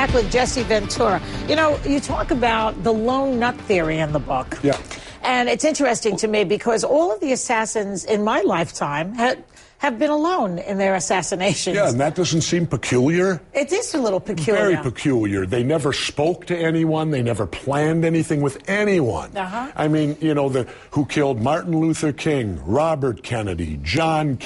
back with Jesse Ventura. You know, you talk about the lone nut theory in the book. Yeah. And it's interesting to me because all of the assassins in my lifetime have been alone in their assassinations. Yeah, and that doesn't seem peculiar? It is a little peculiar. Very peculiar. They never spoke to anyone. They never planned anything with anyone. I mean, you know, who killed Martin Luther King, Robert Kennedy, John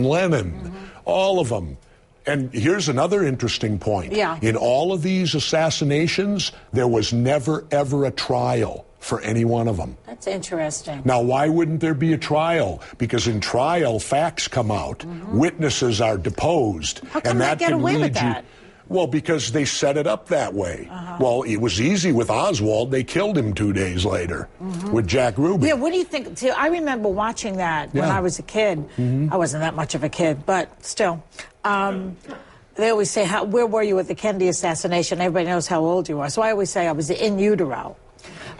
Lennon, all of them. And here's another interesting point. Yeah. In all of these assassinations, there was never, ever a trial for any one of them. That's interesting. Now, why wouldn't there be a trial? Because in trial, facts come out. Witnesses are deposed. How come and they that get can away lead with that? Well, because they set it up that way. Well, it was easy with Oswald. They killed him 2 days later with Jack Ruby. Yeah, what do you think? See, I remember watching that when I was a kid. I wasn't that much of a kid, but still. They always say, where were you at the Kennedy assassination? Everybody knows how old you are. So I always say I was in utero.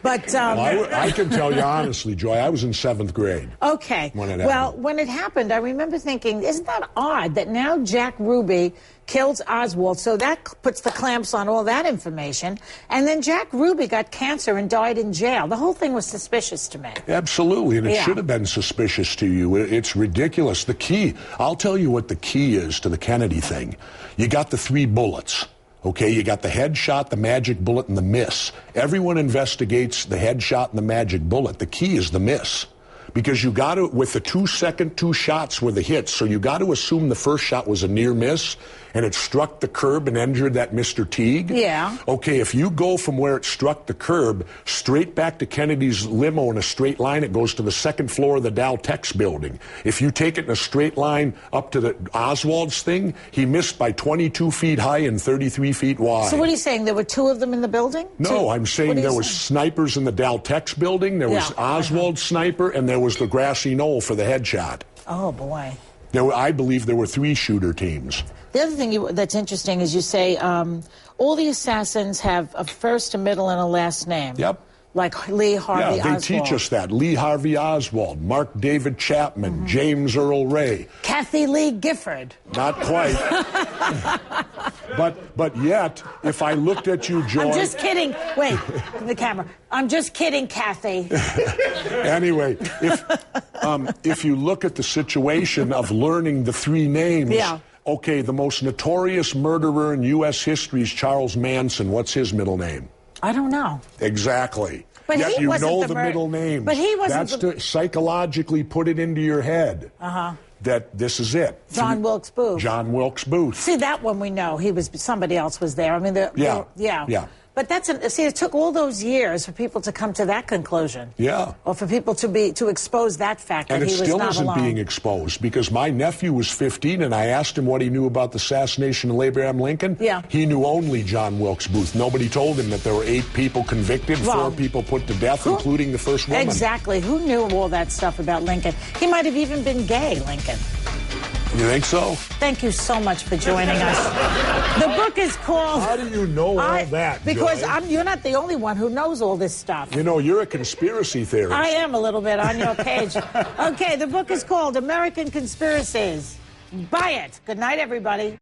But well, I can tell you honestly, Joy, I was in 7th grade. Okay. When it happened. Well, when it happened, I remember thinking, isn't that odd that now Jack Ruby kills Oswald, so that puts the clamps on all that information, and then Jack Ruby got cancer and died in jail. The whole thing was suspicious to me. Absolutely, and it should have been suspicious to you. It's ridiculous. The key, I'll tell you what the key is to the Kennedy thing. You got the 3 bullets. Okay, you got the headshot, the magic bullet, and the miss. Everyone investigates the headshot and the magic bullet. The key is the miss. Because you got to, with the 2-second 2 shots were the hits, so you got to assume the first shot was a near miss, and it struck the curb and injured that Mr. Teague. Yeah. Okay, if you go from where it struck the curb straight back to Kennedy's limo in a straight line, it goes to the 2nd floor of the Dow Tex building. If you take it in a straight line up to the Oswald's thing, he missed by 22 feet high and 33 feet wide. So what are you saying? There were 2 of them in the building? No, I'm saying there was snipers in the Dow Tex building, there was Oswald's sniper, and there was the grassy knoll for the headshot. Oh, boy. I believe there were 3 shooter teams. The other thing that's interesting is you say all the assassins have a first, a middle, and a last name. Yep. Like Lee Harvey Oswald. Yeah, they teach us that. Lee Harvey Oswald, Mark David Chapman, James Earl Ray. Kathy Lee Gifford. Not quite. But yet, if I looked at you, Joy... I'm just kidding. Wait, the camera. I'm just kidding, Kathy. Anyway, if you look at the situation of learning the 3 names... Okay, the most notorious murderer in U.S. history is Charles Manson. What's his middle name? I don't know. Exactly. But yet he you wasn't know the middle name. But he wasn't. That's to psychologically put it into your head. That this is it. John Wilkes Booth. John Wilkes Booth. See, that one we know. Somebody else was there. I mean, yeah. But see, it took all those years for people to come to that conclusion. Yeah. Or for people to expose that fact that he was not alone. And it still isn't being exposed, because my nephew was 15, and I asked him what he knew about the assassination of Abraham Lincoln. Yeah. He knew only John Wilkes Booth. Nobody told him that there were 8 people convicted, 4 people put to death, including the first woman. Exactly. Who knew all that stuff about Lincoln? He might have even been gay, Lincoln. You think so? Thank you so much for joining us. The book is called... How do you know all that, Because Joy? you're not the only one who knows all this stuff. You know, you're a conspiracy theorist. I am a little bit on your page. Okay, the book is called American Conspiracies. Buy it. Good night, everybody.